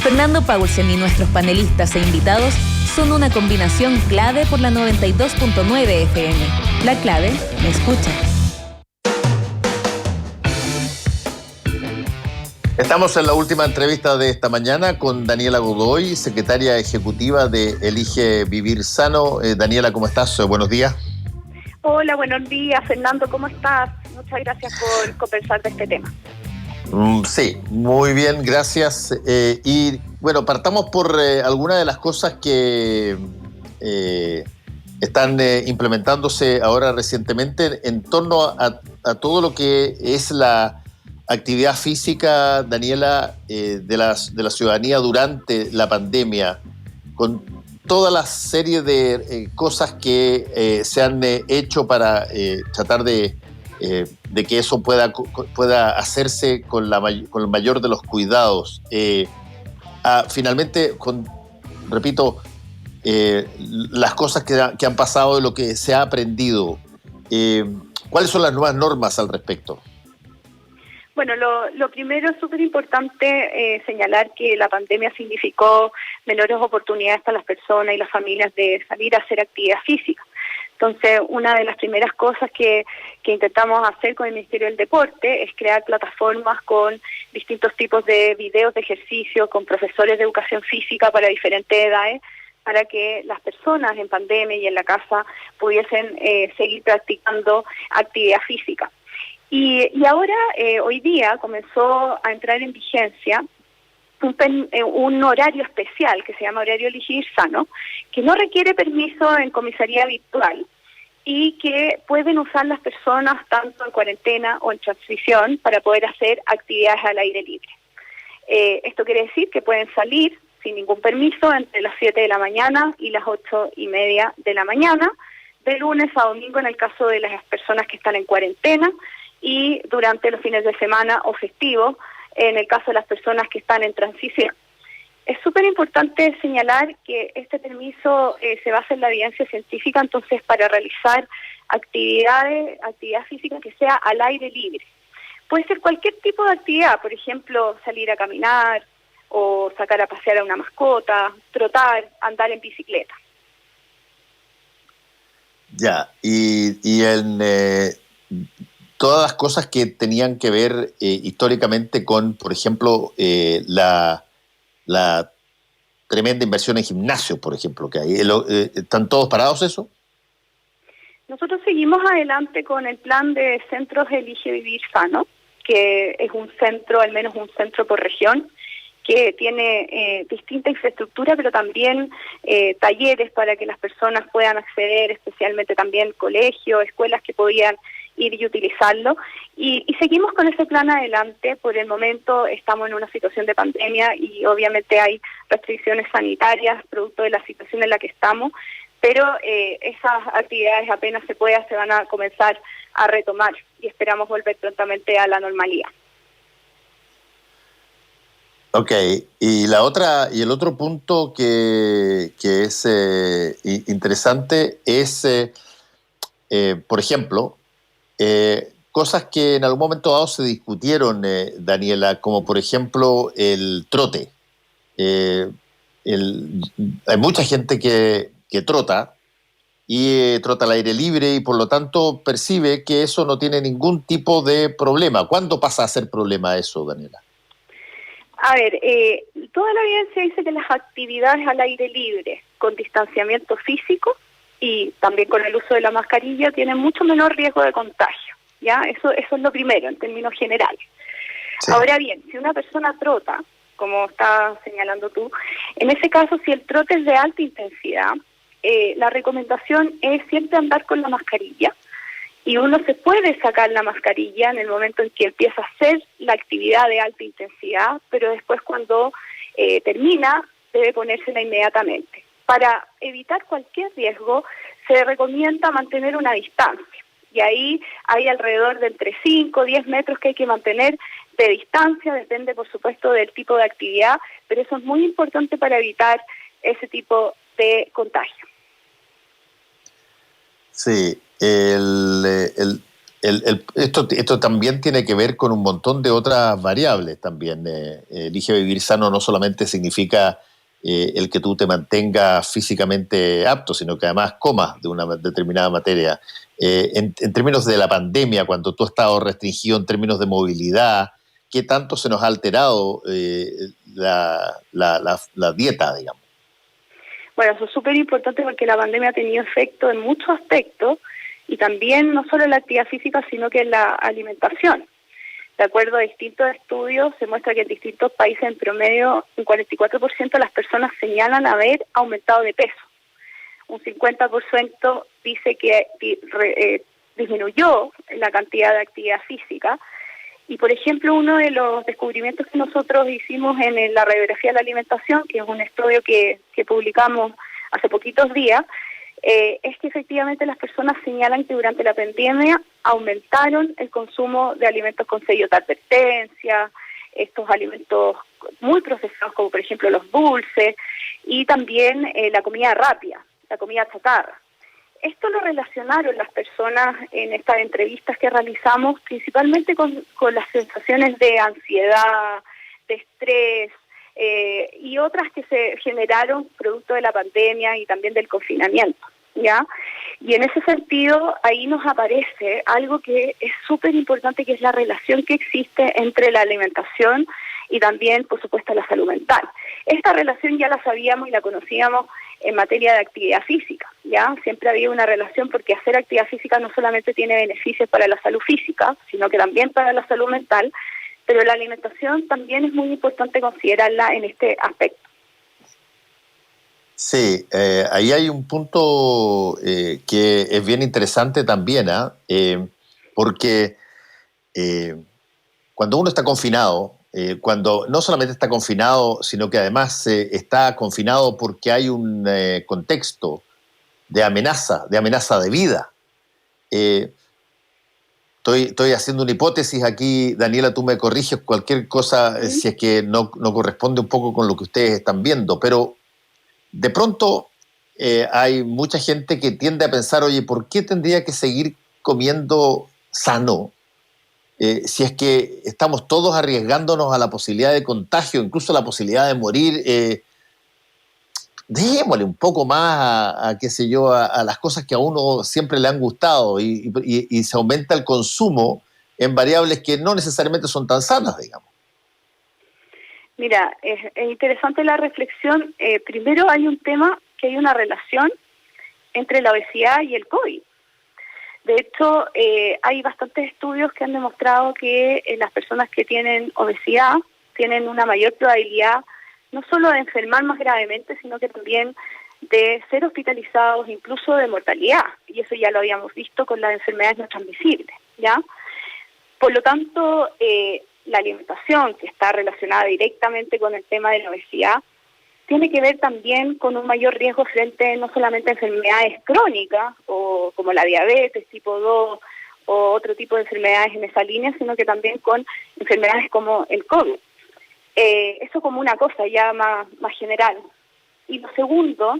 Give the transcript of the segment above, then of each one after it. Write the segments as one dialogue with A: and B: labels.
A: Fernando Paulsen y nuestros panelistas e invitados son una combinación clave por la 92.9 FM. La clave me escucha.
B: Estamos en la última entrevista de esta mañana con Daniela Godoy, secretaria ejecutiva de Elige Vivir Sano. Daniela, ¿cómo estás? Buenos días.
C: Hola, buenos días, Fernando, ¿cómo estás? Muchas gracias por conversar de este tema.
B: Sí, muy bien, gracias. Y bueno, partamos por algunas de las cosas que están implementándose ahora recientemente en torno a todo lo que es la actividad física, Daniela, de la ciudadanía durante la pandemia, con toda la serie de cosas que se han hecho para tratar de que eso pueda hacerse con el mayor de los cuidados. Finalmente, repito, las cosas que han pasado y lo que se ha aprendido. ¿Cuáles son las nuevas normas al respecto?
C: Bueno, lo primero es súper importante señalar que la pandemia significó menores oportunidades para las personas y las familias de salir a hacer actividad física. Entonces, una de las primeras cosas que intentamos hacer con el Ministerio del Deporte es crear plataformas con distintos tipos de videos de ejercicio, con profesores de educación física para diferentes edades, para que las personas en pandemia y en la casa pudiesen seguir practicando actividad física. Y ahora, hoy día, comenzó a entrar en vigencia un horario especial que se llama horario Elegir Sano, que no requiere permiso en comisaría virtual y que pueden usar las personas tanto en cuarentena o en transición para poder hacer actividades al aire libre. Esto quiere decir que pueden salir sin ningún permiso entre las 7 de la mañana y las 8:30 de la mañana, de lunes a domingo en el caso de las personas que están en cuarentena, y durante los fines de semana o festivos en el caso de las personas que están en transición. Es súper importante señalar que este permiso se basa en la evidencia científica, entonces para realizar actividad física que sea al aire libre. Puede ser cualquier tipo de actividad, por ejemplo, salir a caminar o sacar a pasear a una mascota, trotar, andar en bicicleta.
B: Ya, y en todas las cosas que tenían que ver históricamente con, por ejemplo, la tremenda inversión en gimnasio, por ejemplo, que hay. ¿Están todos parados eso?
C: Nosotros seguimos adelante con el plan de centros Elige Vivir Sano, que es un centro, al menos un centro por región, que tiene distinta infraestructura, pero también talleres para que las personas puedan acceder, especialmente también colegios, escuelas que podían ir y utilizarlo. Y seguimos con ese plan adelante. Por el momento estamos en una situación de pandemia y obviamente hay restricciones sanitarias producto de la situación en la que estamos, pero esas actividades apenas se van a comenzar a retomar y esperamos volver prontamente a la normalidad.
B: Ok, y el otro punto que es interesante es, por ejemplo, cosas que en algún momento dado se discutieron, Daniela, como por ejemplo el trote. Hay mucha gente que trota y trota al aire libre y por lo tanto percibe que eso no tiene ningún tipo de problema. ¿Cuándo pasa a ser problema eso, Daniela?
C: A ver, toda la evidencia dice que las actividades al aire libre, con distanciamiento físico y también con el uso de la mascarilla, tienen mucho menor riesgo de contagio, ¿ya? Eso es lo primero, en términos generales. Sí. Ahora bien, si una persona trota, como estás señalando tú, en ese caso, si el trote es de alta intensidad, la recomendación es siempre andar con la mascarilla, y uno se puede sacar la mascarilla en el momento en que empieza a hacer la actividad de alta intensidad, pero después cuando termina debe ponérsela inmediatamente. Para evitar cualquier riesgo se recomienda mantener una distancia, y ahí hay alrededor de entre 5 o 10 metros que hay que mantener de distancia, depende por supuesto del tipo de actividad, pero eso es muy importante para evitar ese tipo de contagio.
B: Sí, Esto también tiene que ver con un montón de otras variables también. Elige vivir sano no solamente significa el que tú te mantengas físicamente apto, sino que además comas de una determinada materia. En términos de la pandemia, cuando tú has estado restringido en términos de movilidad, ¿qué tanto se nos ha alterado la dieta, digamos?
C: Bueno, eso es súper importante porque la pandemia ha tenido efecto en muchos aspectos y también no solo en la actividad física, sino que en la alimentación. De acuerdo a distintos estudios, se muestra que en distintos países en promedio un 44% de las personas señalan haber aumentado de peso. Un 50% dice que disminuyó la cantidad de actividad física. Y, por ejemplo, uno de los descubrimientos que nosotros hicimos en la radiografía de la alimentación, que es un estudio que publicamos hace poquitos días, es que efectivamente las personas señalan que durante la pandemia aumentaron el consumo de alimentos con sellos de advertencia, estos alimentos muy procesados como por ejemplo los dulces y también la comida rápida, la comida chatarra. Esto lo relacionaron las personas en estas entrevistas que realizamos principalmente con las sensaciones de ansiedad, de estrés, y otras que se generaron producto de la pandemia y también del confinamiento, ¿ya? Y en ese sentido, ahí nos aparece algo que es súper importante, que es la relación que existe entre la alimentación y también, por supuesto, la salud mental. Esta relación ya la sabíamos y la conocíamos en materia de actividad física, ¿ya? Siempre había una relación porque hacer actividad física no solamente tiene beneficios para la salud física, sino que también para la salud mental, pero la alimentación también es muy importante considerarla en este aspecto.
B: Sí, ahí hay un punto que es bien interesante también, porque cuando uno está confinado, cuando no solamente está confinado, sino que además está confinado porque hay un contexto de amenaza de vida. Estoy haciendo una hipótesis aquí, Daniela, tú me corriges cualquier cosa si es que no corresponde un poco con lo que ustedes están viendo, pero de pronto hay mucha gente que tiende a pensar, oye, ¿por qué tendría que seguir comiendo sano si es que estamos todos arriesgándonos a la posibilidad de contagio, incluso a la posibilidad de morir? Démosle un poco más qué sé yo, a las cosas que a uno siempre le han gustado y se aumenta el consumo en variables que no necesariamente son tan sanas, digamos.
C: Mira, es interesante la reflexión. Primero hay un tema, que hay una relación entre la obesidad y el COVID. De hecho, hay bastantes estudios que han demostrado que las personas que tienen obesidad tienen una mayor probabilidad no solo de enfermar más gravemente, sino que también de ser hospitalizados, incluso de mortalidad. Y eso ya lo habíamos visto con las enfermedades no transmisibles, ¿ya? Por lo tanto, la alimentación, que está relacionada directamente con el tema de la obesidad, tiene que ver también con un mayor riesgo frente no solamente a enfermedades crónicas, o como la diabetes tipo 2, o otro tipo de enfermedades en esa línea, sino que también con enfermedades como el COVID. Eso como una cosa ya más general. Y lo segundo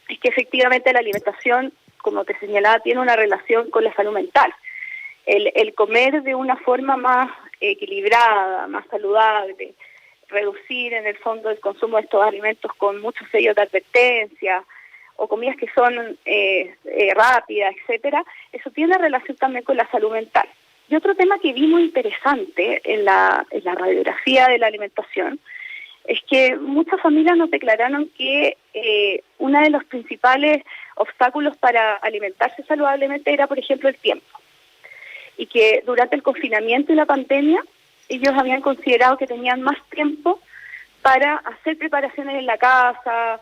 C: es que efectivamente la alimentación, como te señalaba, tiene una relación con la salud mental. El comer de una forma más equilibrada, más saludable, reducir en el fondo el consumo de estos alimentos con muchos sellos de advertencia o comidas que son rápidas, etcétera, eso tiene relación también con la salud mental. Y otro tema que vi muy interesante en la radiografía de la alimentación es que muchas familias nos declararon que uno de los principales obstáculos para alimentarse saludablemente era, por ejemplo, el tiempo. Y que durante el confinamiento y la pandemia ellos habían considerado que tenían más tiempo para hacer preparaciones en la casa,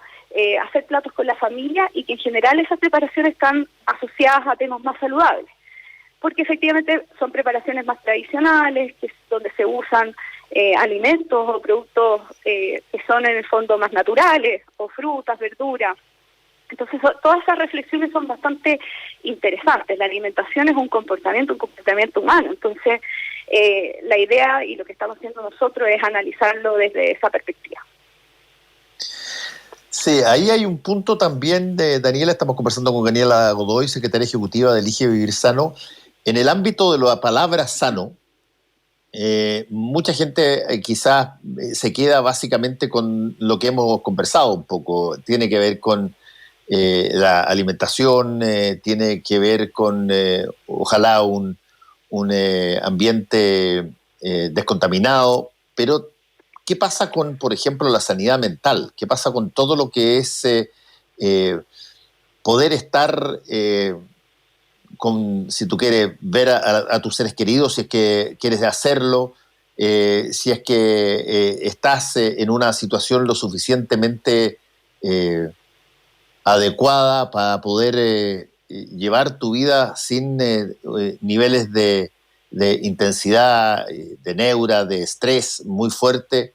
C: hacer platos con la familia, y que en general esas preparaciones están asociadas a temas más saludables. Porque efectivamente son preparaciones más tradicionales, que es donde se usan alimentos o productos que son en el fondo más naturales, o frutas, verduras. Entonces todas esas reflexiones son bastante interesantes. La alimentación es un comportamiento humano. Entonces la idea y lo que estamos haciendo nosotros es analizarlo desde esa perspectiva.
B: Sí, ahí hay un punto también de Daniela. Estamos conversando con Daniela Godoy, secretaria ejecutiva de Elige Vivir Sano, En el ámbito de la palabra sano, mucha gente quizás se queda básicamente con lo que hemos conversado un poco. Tiene que ver con la alimentación, tiene que ver con ojalá un ambiente descontaminado, pero ¿qué pasa con, por ejemplo, la sanidad mental? ¿Qué pasa con todo lo que es poder estar si tú quieres ver a tus seres queridos, si es que quieres hacerlo, si es que estás en una situación lo suficientemente adecuada para poder llevar tu vida sin niveles de intensidad, de neura, de estrés muy fuerte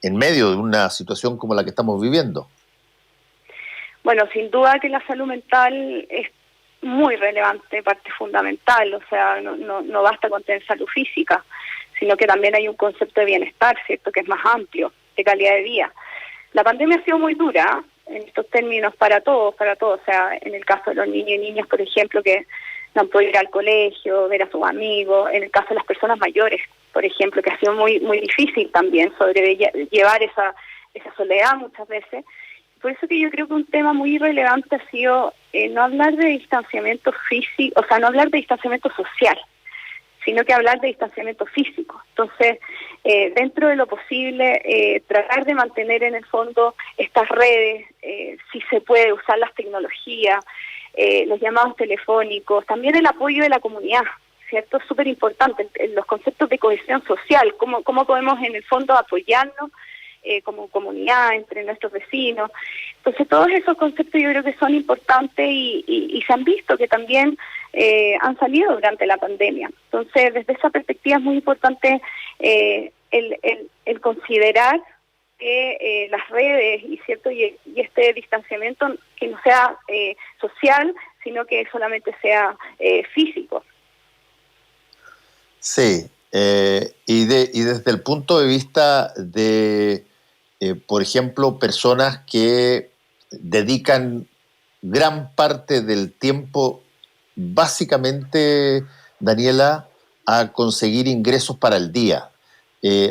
B: en medio de una situación como la que estamos viviendo?
C: Bueno, sin duda que la salud mental es muy relevante, parte fundamental, o sea, no basta con tener salud física, sino que también hay un concepto de bienestar, ¿cierto?, que es más amplio, de calidad de vida. La pandemia ha sido muy dura en estos términos para todos, o sea, en el caso de los niños y niñas, por ejemplo, que no han podido ir al colegio, ver a sus amigos, en el caso de las personas mayores, por ejemplo, que ha sido muy muy difícil también sobrellevar esa soledad muchas veces. Por eso que yo creo que un tema muy relevante ha sido no hablar de distanciamiento físico, o sea, no hablar de distanciamiento social, sino que hablar de distanciamiento físico. Entonces, dentro de lo posible, tratar de mantener en el fondo estas redes, si se puede usar las tecnologías, los llamados telefónicos, también el apoyo de la comunidad, ¿cierto? Es súper importante, los conceptos de cohesión social, cómo podemos en el fondo apoyarnos como comunidad, entre nuestros vecinos. Entonces todos esos conceptos yo creo que son importantes y se han visto que también han salido durante la pandemia. Entonces desde esa perspectiva es muy importante el considerar que las redes y este distanciamiento que no sea social, sino que solamente sea físico.
B: Sí, y desde el punto de vista de por ejemplo, personas que dedican gran parte del tiempo, básicamente, Daniela, a conseguir ingresos para el día.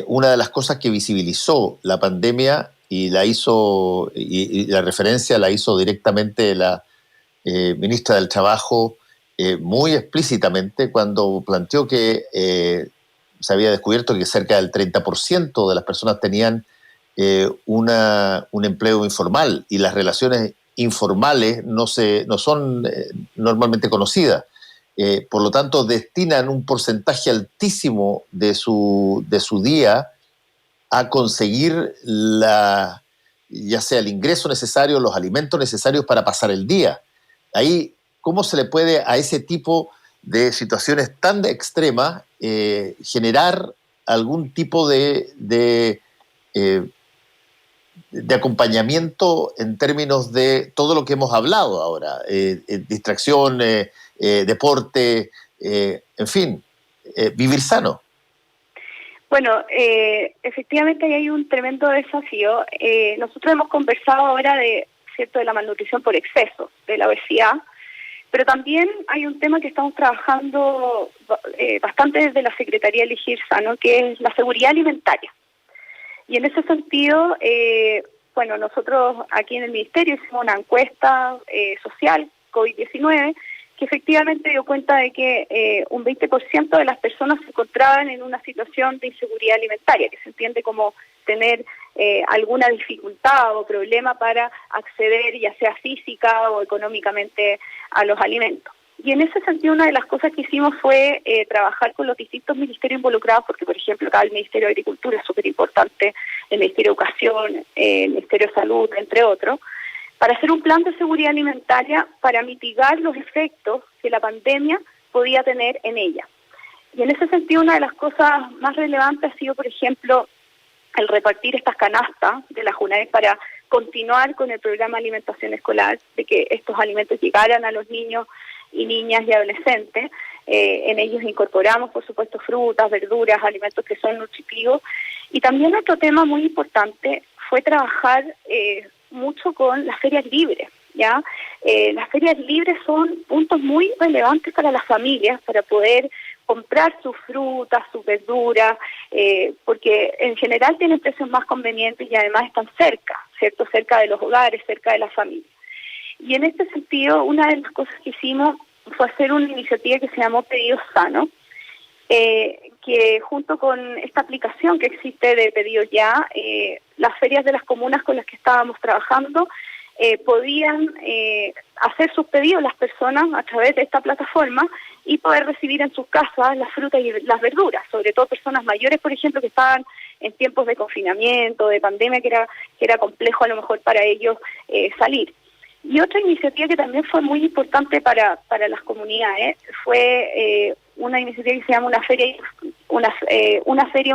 B: Una de las cosas que visibilizó la pandemia y la referencia la hizo directamente la ministra del Trabajo muy explícitamente cuando planteó que se había descubierto que cerca del 30% de las personas tenían un empleo informal y las relaciones informales no son normalmente conocidas. Por lo tanto, destinan un porcentaje altísimo de su día a conseguir ya sea el ingreso necesario, los alimentos necesarios para pasar el día. Ahí, ¿cómo se le puede a ese tipo de situaciones tan extremas generar algún tipo de acompañamiento en términos de todo lo que hemos hablado ahora, distracción, deporte, en fin, vivir sano?
C: Bueno, efectivamente ahí hay un tremendo desafío. Nosotros hemos conversado ahora de la malnutrición por exceso, de la obesidad, pero también hay un tema que estamos trabajando bastante desde la Secretaría de Elegir Sano, que es la seguridad alimentaria. Y en ese sentido, nosotros aquí en el Ministerio hicimos una encuesta social COVID-19 que efectivamente dio cuenta de que un 20% de las personas se encontraban en una situación de inseguridad alimentaria, que se entiende como tener alguna dificultad o problema para acceder, ya sea física o económicamente, a los alimentos. Y en ese sentido, una de las cosas que hicimos fue trabajar con los distintos ministerios involucrados, porque, por ejemplo, acá el Ministerio de Agricultura es súper importante, el Ministerio de Educación, el Ministerio de Salud, entre otros, para hacer un plan de seguridad alimentaria para mitigar los efectos que la pandemia podía tener en ella. Y en ese sentido, una de las cosas más relevantes ha sido, por ejemplo, el repartir estas canastas de la JUNAED para continuar con el programa de alimentación escolar, de que estos alimentos llegaran a los niños y niñas y adolescentes. En ellos incorporamos, por supuesto, frutas, verduras, alimentos que son nutritivos. Y también otro tema muy importante fue trabajar mucho con las ferias libres. ¿ya? Las ferias libres son puntos muy relevantes para las familias, para poder comprar sus frutas, sus verduras, porque en general tienen precios más convenientes y además están cerca, ¿cierto? Cerca de los hogares, cerca de las familias. Y en este sentido, una de las cosas que hicimos fue hacer una iniciativa que se llamó Pedido Sano, que junto con esta aplicación que existe de Pedidos Ya, las ferias de las comunas con las que estábamos trabajando podían hacer sus pedidos las personas a través de esta plataforma y poder recibir en sus casas las frutas y las verduras, sobre todo personas mayores, por ejemplo, que estaban en tiempos de confinamiento, de pandemia, que era complejo a lo mejor para ellos salir. Y otra iniciativa que también fue muy importante para las comunidades fue una iniciativa que se llama una feria,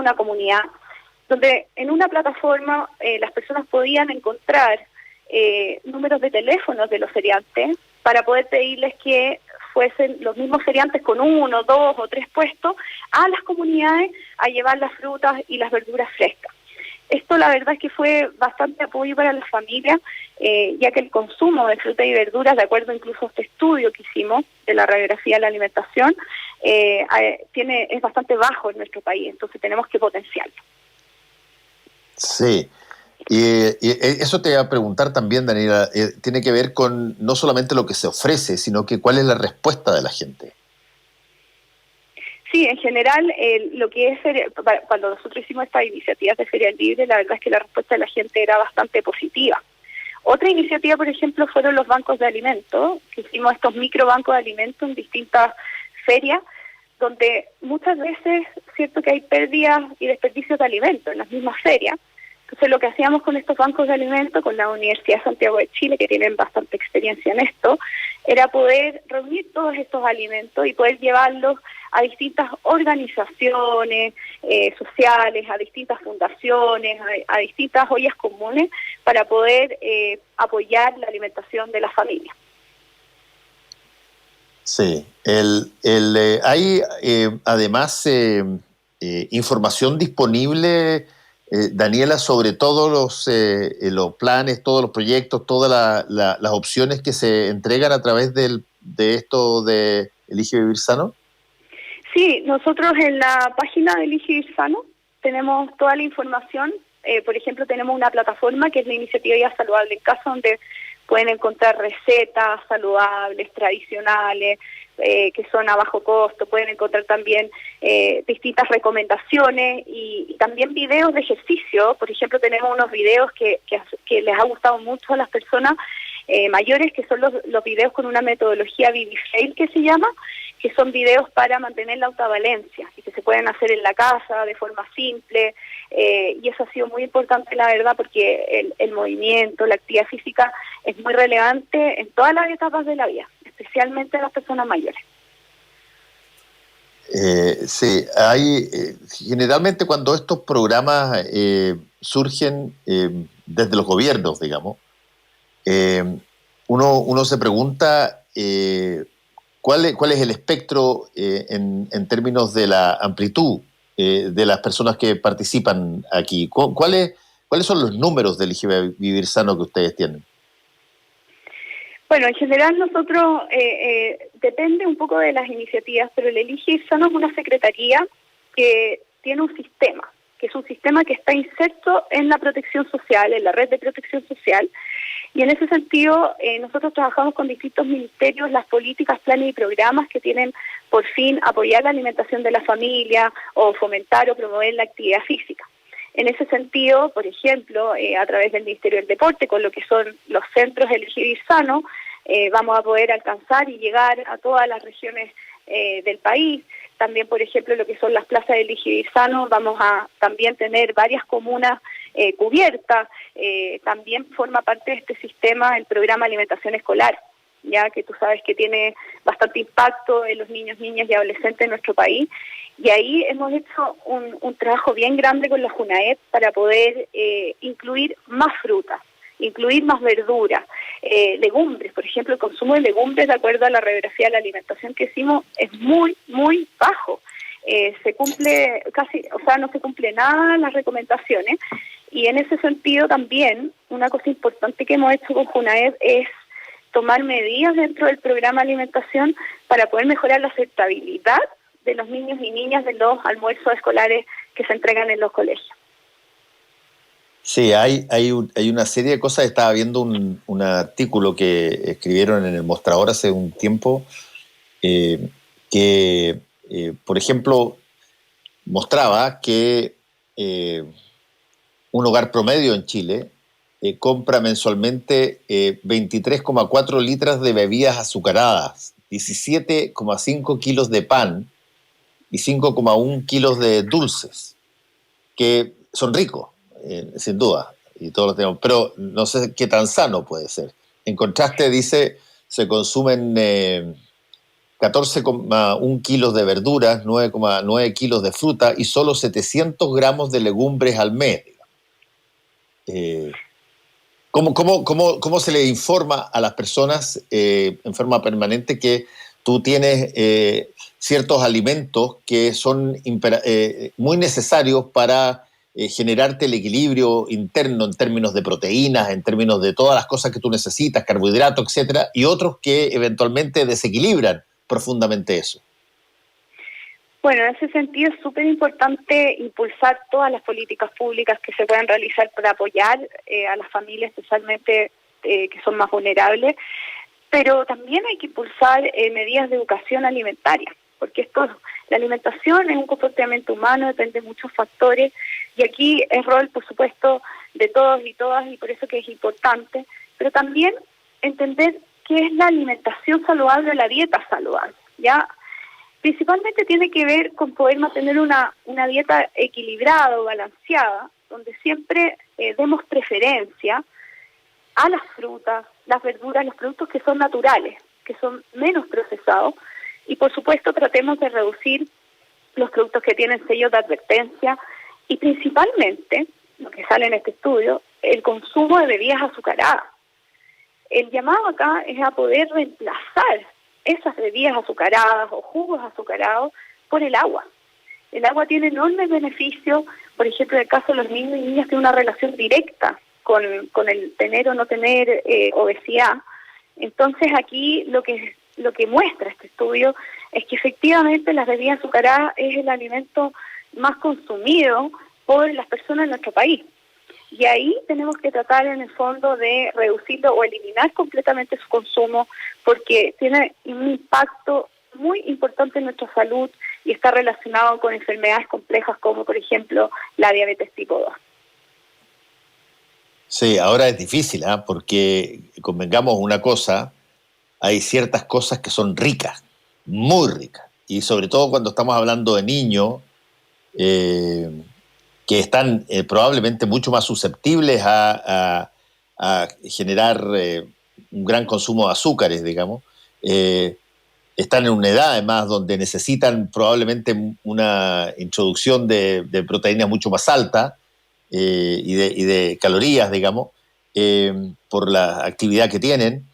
C: una comunidad, donde en una plataforma las personas podían encontrar números de teléfonos de los feriantes para poder pedirles que fuesen los mismos feriantes con 1, 2 o 3 puestos a las comunidades a llevar las frutas y las verduras frescas. Esto la verdad es que fue bastante apoyo para las familias, ya que el consumo de fruta y verduras, de acuerdo incluso a este estudio que hicimos de la radiografía de la alimentación, es bastante bajo en nuestro país, entonces tenemos que potenciarlo.
B: Sí, y eso te iba a preguntar también, Daniela, tiene que ver con no solamente lo que se ofrece, sino que cuál es la respuesta de la gente.
C: Sí, en general, lo que es cuando nosotros hicimos estas iniciativas de Feria Libre, la verdad es que la respuesta de la gente era bastante positiva. Otra iniciativa, por ejemplo, fueron los bancos de alimentos, que hicimos estos microbancos de alimentos en distintas ferias, donde muchas veces, cierto que hay pérdidas y desperdicios de alimentos en las mismas ferias. Entonces, lo que hacíamos con estos bancos de alimentos, con la Universidad de Santiago de Chile, que tienen bastante experiencia en esto, era poder reunir todos estos alimentos y poder llevarlos a distintas organizaciones sociales, a distintas fundaciones, a distintas ollas comunes, para poder apoyar la alimentación de las familias.
B: Sí, hay además información disponible, Daniela, sobre todos los planes, todos los proyectos, todas las opciones que se entregan a través de esto de Elige Vivir Sano.
C: Sí, nosotros en la página de Elige Vivir Sano tenemos toda la información. Por ejemplo, tenemos una plataforma que es la Iniciativa Ya Saludable en Casa, donde pueden encontrar recetas saludables, tradicionales, que son a bajo costo. Pueden encontrar también distintas recomendaciones y también videos de ejercicio. Por ejemplo, tenemos unos videos que les ha gustado mucho a las personas mayores, que son los videos con una metodología BB-Fail que se llama, que son videos para mantener la autovalencia y que se pueden hacer en la casa de forma simple, y eso ha sido muy importante, la verdad, porque el movimiento, la actividad física es muy relevante en todas las etapas de la vida, especialmente en las personas mayores.
B: Sí, hay generalmente cuando estos programas surgen desde los gobiernos, digamos, uno se pregunta ¿cuál es el espectro en términos de la amplitud de las personas que participan aquí? ¿Cuáles son los números de Elige Vivir Sano que ustedes tienen?
C: Bueno, en general nosotros, depende un poco de las iniciativas, pero el Elige Vivir Sano es una secretaría que tiene un sistema, que es un sistema que está inserto en la protección social, en la red de protección social, y en ese sentido nosotros trabajamos con distintos ministerios las políticas, planes y programas que tienen por fin apoyar la alimentación de la familia o fomentar o promover la actividad física. En ese sentido, por ejemplo, a través del Ministerio del Deporte, con lo que son los centros Elige Vivir Sano, vamos a poder alcanzar y llegar a todas las regiones del país. También, por ejemplo, lo que son las plazas de Elige Vivir Sano, vamos a también tener varias comunas cubiertas. También forma parte de este sistema el programa Alimentación Escolar, ya que tú sabes que tiene bastante impacto en los niños, niñas y adolescentes en nuestro país. Y ahí hemos hecho un trabajo bien grande con la JUNAED para poder incluir más frutas, incluir más verduras, legumbres. Por ejemplo, el consumo de legumbres, de acuerdo a la radiografía de la alimentación que hicimos, es muy, muy bajo. Se cumple casi, no se cumple nada las recomendaciones. Y en ese sentido también, una cosa importante que hemos hecho con JUNAED es tomar medidas dentro del programa de alimentación para poder mejorar la aceptabilidad de los niños y niñas de los almuerzos escolares que se entregan en los colegios.
B: Sí, hay una serie de cosas. Estaba viendo un artículo que escribieron en El Mostrador hace un tiempo, que, por ejemplo, mostraba que un hogar promedio en Chile compra mensualmente 23,4 litros de bebidas azucaradas, 17,5 kilos de pan y 5,1 kilos de dulces, que son ricos, sin duda, y todos los tenemos, pero no sé qué tan sano puede ser. En contraste, dice, se consumen 14,1 kilos de verduras, 9,9 kilos de fruta y solo 700 gramos de legumbres al mes. ¿Cómo se le informa a las personas en forma permanente que tú tienes ciertos alimentos que son muy necesarios para generarte el equilibrio interno en términos de proteínas, en términos de todas las cosas que tú necesitas, carbohidratos, etcétera, y otros que eventualmente desequilibran profundamente eso?
C: Bueno, en ese sentido es súper importante impulsar todas las políticas públicas que se puedan realizar para apoyar a las familias, especialmente que son más vulnerables, pero también hay que impulsar medidas de educación alimentaria, porque la alimentación es un comportamiento humano, depende de muchos factores, y aquí es rol, por supuesto, de todos y todas, y por eso que es importante, pero también entender qué es la alimentación saludable o la dieta saludable, ¿ya? Principalmente tiene que ver con poder mantener una dieta equilibrada o balanceada, donde siempre demos preferencia a las frutas, las verduras, los productos que son naturales, que son menos procesados, y por supuesto tratemos de reducir los productos que tienen sellos de advertencia y principalmente, lo que sale en este estudio, el consumo de bebidas azucaradas. El llamado acá es a poder reemplazar esas bebidas azucaradas o jugos azucarados por el agua. El agua tiene enormes beneficios, por ejemplo, en el caso de los niños y niñas tiene una relación directa con el tener o no tener obesidad. Entonces aquí lo que muestra este estudio es que efectivamente las bebidas azucaradas es el alimento más consumido por las personas en nuestro país. Y ahí tenemos que tratar en el fondo de reducirlo o eliminar completamente su consumo, porque tiene un impacto muy importante en nuestra salud y está relacionado con enfermedades complejas como por ejemplo la diabetes tipo 2.
B: Sí, ahora es difícil, porque convengamos una cosa, hay ciertas cosas que son ricas, muy ricas, y sobre todo cuando estamos hablando de niños, que están probablemente mucho más susceptibles a generar un gran consumo de azúcares, digamos. Están en una edad, además, donde necesitan probablemente una introducción de proteínas mucho más alta y de calorías, digamos, por la actividad que tienen.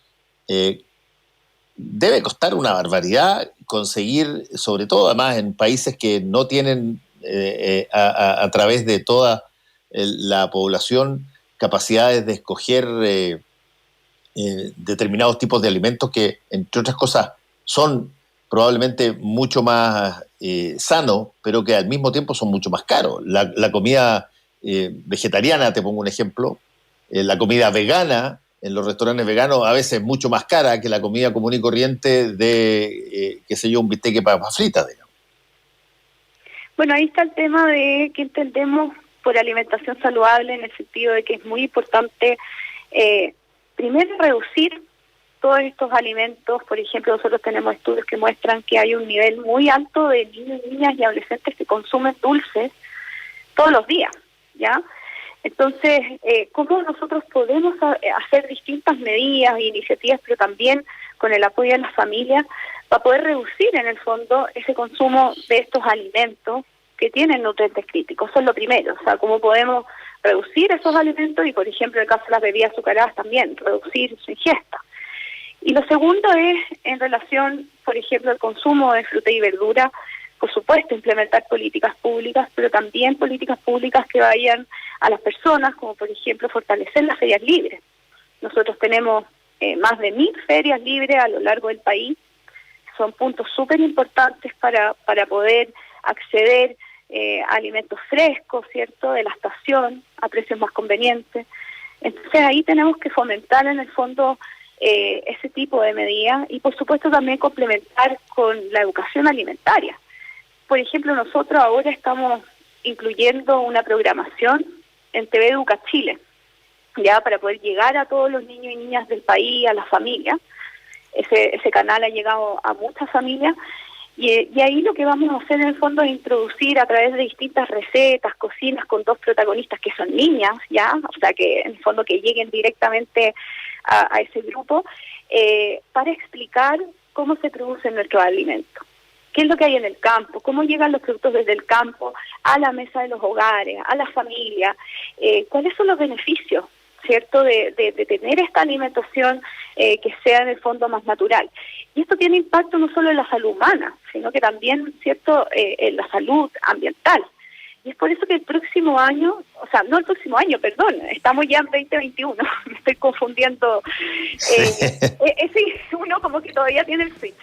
B: Debe costar una barbaridad conseguir, sobre todo además en países que no tienen a través de toda la población capacidades de escoger determinados tipos de alimentos que, entre otras cosas, son probablemente mucho más sanos, pero que al mismo tiempo son mucho más caros. La comida vegetariana, te pongo un ejemplo, la comida vegana en los restaurantes veganos a veces es mucho más cara que la comida común y corriente de, qué sé yo, un bistec de papas fritas, digamos.
C: Bueno, ahí está el tema de qué entendemos por alimentación saludable, en el sentido de que es muy importante primero reducir todos estos alimentos. Por ejemplo, nosotros tenemos estudios que muestran que hay un nivel muy alto de niños, niñas y adolescentes que consumen dulces todos los días, ¿ya? Entonces, ¿cómo nosotros podemos hacer distintas medidas e iniciativas, pero también con el apoyo de las familias, para poder reducir en el fondo ese consumo de estos alimentos que tienen nutrientes críticos? Eso es lo primero, o sea, cómo podemos reducir esos alimentos y, por ejemplo, en el caso de las bebidas azucaradas también, reducir su ingesta. Y lo segundo es en relación, por ejemplo, al consumo de fruta y verdura. Por supuesto, implementar políticas públicas, pero también políticas públicas que vayan a las personas, como por ejemplo fortalecer las ferias libres. Nosotros tenemos más de 1.000 ferias libres a lo largo del país. Son puntos súper importantes para poder acceder a alimentos frescos, ¿cierto?, de la estación, a precios más convenientes. Entonces ahí tenemos que fomentar en el fondo ese tipo de medidas y por supuesto también complementar con la educación alimentaria. Por ejemplo, nosotros ahora estamos incluyendo una programación en TV Educa Chile, ya para poder llegar a todos los niños y niñas del país, a las familias. Ese canal ha llegado a muchas familias y ahí lo que vamos a hacer en el fondo es introducir a través de distintas recetas, cocinas con 2 protagonistas que son niñas, ya, o sea que en el fondo que lleguen directamente a ese grupo para explicar cómo se producen nuestros alimentos, qué es lo que hay en el campo, cómo llegan los productos desde el campo a la mesa de los hogares, a las familias, cuáles son los beneficios, ¿cierto?, de tener esta alimentación que sea en el fondo más natural. Y esto tiene impacto no solo en la salud humana, sino que también, ¿cierto?, en la salud ambiental. Y es por eso que el próximo año, o sea, no el próximo año, perdón, estamos ya en 2021, me estoy confundiendo. Uno como que todavía tiene el switch.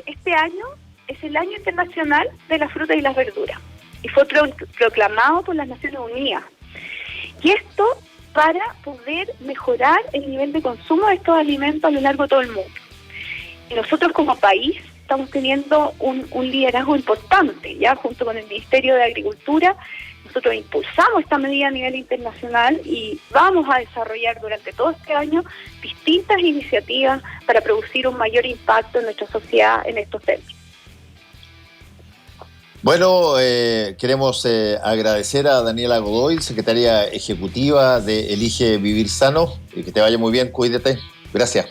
C: Este año es el Año Internacional de las Frutas y las Verduras y fue proclamado por las Naciones Unidas. Y esto para poder mejorar el nivel de consumo de estos alimentos a lo largo de todo el mundo. Y nosotros como país estamos teniendo un liderazgo importante, ya junto con el Ministerio de Agricultura. Nosotros impulsamos esta medida a nivel internacional y vamos a desarrollar durante todo este año distintas iniciativas para producir un mayor impacto en nuestra sociedad en estos términos.
B: Bueno, queremos agradecer a Daniela Godoy, secretaria ejecutiva de Elige Vivir Sano, y que te vaya muy bien, cuídate. Gracias.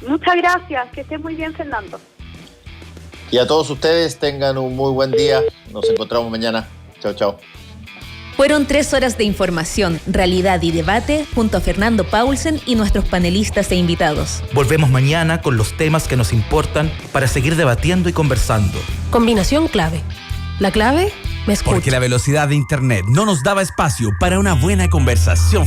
C: Muchas gracias, que estés muy bien, Fernando.
B: Y a todos ustedes, tengan un muy buen día. Nos encontramos mañana. Chao, chao.
A: Fueron 3 horas de información, realidad y debate junto a Fernando Paulsen y nuestros panelistas e invitados.
D: Volvemos mañana con los temas que nos importan para seguir debatiendo y conversando.
E: Combinación clave. La clave, me escucha.
F: Porque la velocidad de Internet no nos daba espacio para una buena conversación